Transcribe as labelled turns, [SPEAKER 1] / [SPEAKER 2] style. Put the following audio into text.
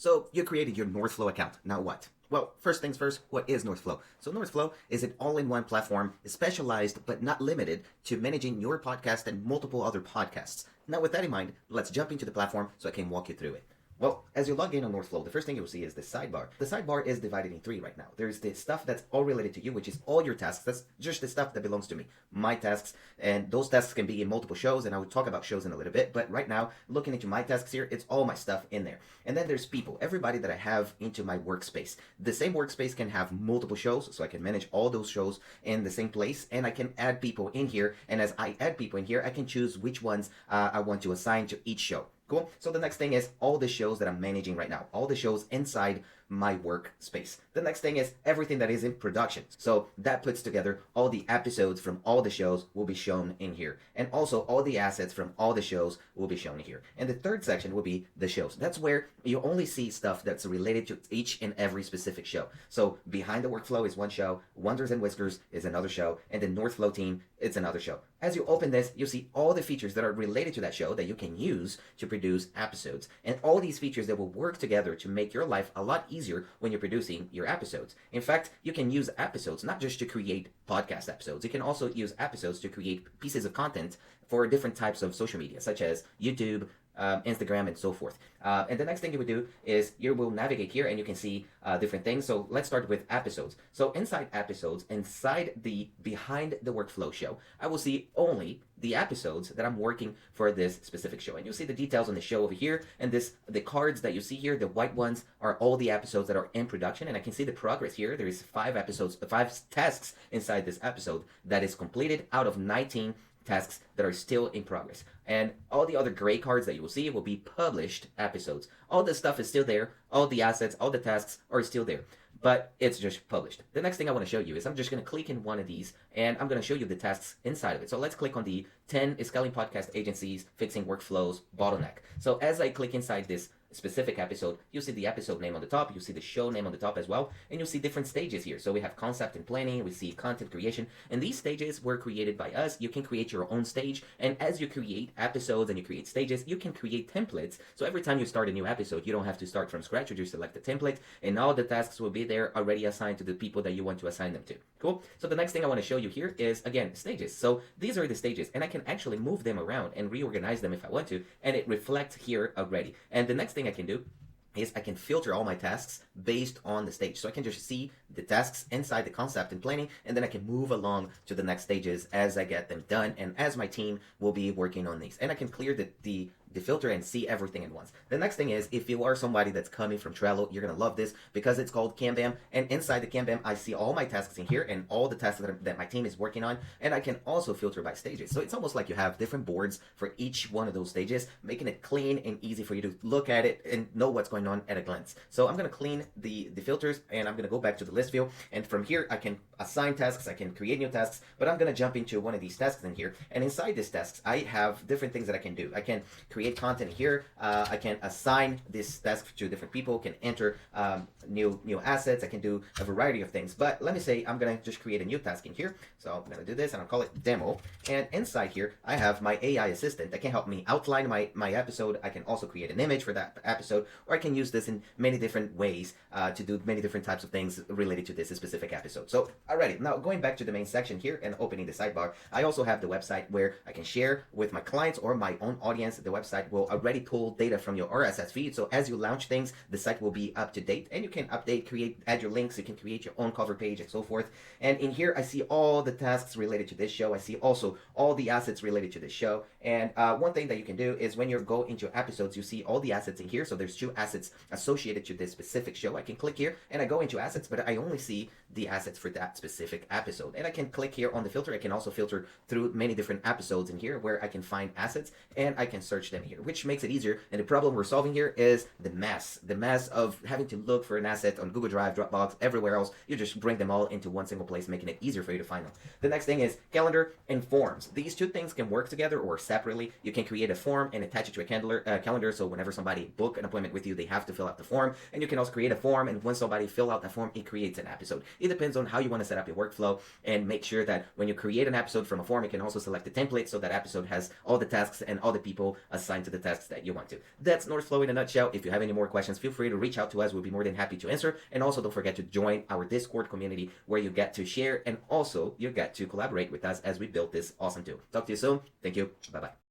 [SPEAKER 1] So you created your Northflow account. Now what? Well, first things first, what is Northflow? So Northflow is an all-in-one platform specialized but not limited to managing your podcast and multiple other podcasts. Now with that in mind, let's jump into the platform so I can walk you through it. Well, as you log in on Northflow, the first thing you'll see is the sidebar. The sidebar is divided in three right now. There's the stuff that's all related to you, which is all your tasks. That's just the stuff that belongs to me, my tasks, and those tasks can be in multiple shows, and I will talk about shows in a little bit, but right now, looking into my tasks here, it's all my stuff in there. And then there's people, everybody that I have into my workspace. The same workspace can have multiple shows, so I can manage all those shows in the same place, and I can add people in here, and as I add people in here, I can choose which ones I want to assign to each show. Cool. So the next thing is all the shows that I'm managing right now, all the shows inside my workspace. The next thing is everything that is in production. So that puts together all the episodes from all the shows will be shown in here. And also all the assets from all the shows will be shown here. And the third section will be the shows. That's where you only see stuff that's related to each and every specific show. So Behind the Workflow is one show, Wonders and Whiskers is another show, and the Northflow team, it's another show. As you open this, you see all the features that are related to that show that you can use to produce episodes. And all these features that will work together to make your life a lot easier when you're producing your episodes. In fact, you can use episodes not just to create podcast episodes. You can also use episodes to create pieces of content for different types of social media, such as YouTube, Instagram, and so forth. And the next thing you would do is you will navigate here and you can see different things. So let's start with episodes. So inside episodes, inside the Behind the Workflow show, I will see only the episodes that I'm working for this specific show. And you'll see the details on the show over here. And the cards that you see here, the white ones, are all the episodes that are in production. And I can see the progress here. There is 5 tasks inside this episode that is completed out of 19 tasks that are still in progress. And all the other gray cards that you will see will be published episodes. All the stuff is still there. All the assets, all the tasks are still there. But it's just published. The next thing I want to show you is I'm just going to click in one of these and I'm going to show you the tasks inside of it. So let's click on the 10 scaling podcast agencies fixing workflows bottleneck. So as I click inside this specific episode, you'll see the episode name on the top, you'll see the show name on the top as well, and you'll see different stages here. So we have concept and planning, we see content creation, and these stages were created by us. You can create your own stage, and as you create episodes and you create stages, you can create templates. So every time you start a new episode, you don't have to start from scratch. You just select the template, and all the tasks will be there already assigned to the people that you want to assign them to. Cool? So the next thing I want to show you here is, again, stages. So these are the stages, and I can actually move them around and reorganize them if I want to, and it reflects here already. And the next thing I can do is I can filter all my tasks based on the stage. So I can just see the tasks inside the concept and planning, and then I can move along to the next stages as I get them done and as my team will be working on these. And I can clear the filter and see everything at once. The next thing is, if you are somebody that's coming from Trello, you're gonna love this because it's called Kanban, and inside the Kanban, I see all my tasks in here and all the tasks that my team is working on, and I can also filter by stages. So it's almost like you have different boards for each one of those stages, making it clean and easy for you to look at it and know what's going on at a glance. So I'm gonna clean the filters, and I'm gonna go back to the list view, and from here I can assign tasks, I can create new tasks, but I'm gonna jump into one of these tasks in here, and inside these tasks, I have different things that I can do. I can create content here. I can assign this task to different people, can enter new assets. I can do a variety of things. But let me say I'm going to just create a new task in here. So I'm going to do this and I'll call it demo. And inside here, I have my AI assistant that can help me outline my episode. I can also create an image for that episode, or I can use this in many different ways to do many different types of things related to this specific episode. So alrighty, now going back to the main section here and opening the sidebar, I also have the website where I can share with my clients or my own audience. The website will already pull data from your RSS feed. So as you launch things, the site will be up to date, and you can update, add your links. You can create your own cover page and so forth. And in here, I see all the tasks related to this show. I see also all the assets related to this show. And one thing that you can do is when you go into episodes, you see all the assets in here. So there's 2 assets associated to this specific show. I can click here and I go into assets, but I only see the assets for that specific episode. And I can click here on the filter. I can also filter through many different episodes in here where I can find assets and I can search them here, which makes it easier. And the problem we're solving here is the mess of having to look for an asset on Google Drive, Dropbox, everywhere else. You just bring them all into one single place, making it easier for you to find them. The next thing is calendar and forms. These 2 things can work together or separately. You can create a form and attach it to a calendar, so whenever somebody book an appointment with you, they have to fill out the form. And you can also create a form, and when somebody fill out that form, it creates an episode. It depends on how you want to set up your workflow, and make sure that when you create an episode from a form, you can also select the template so that episode has all the tasks and all the people assigned assign to the tasks that you want to. That's Northflow in a nutshell. If you have any more questions, feel free to reach out to us. We'll be more than happy to answer. And also don't forget to join our Discord community where you get to share and also you get to collaborate with us as we build this awesome tool. Talk to you soon. Thank you. Bye-bye.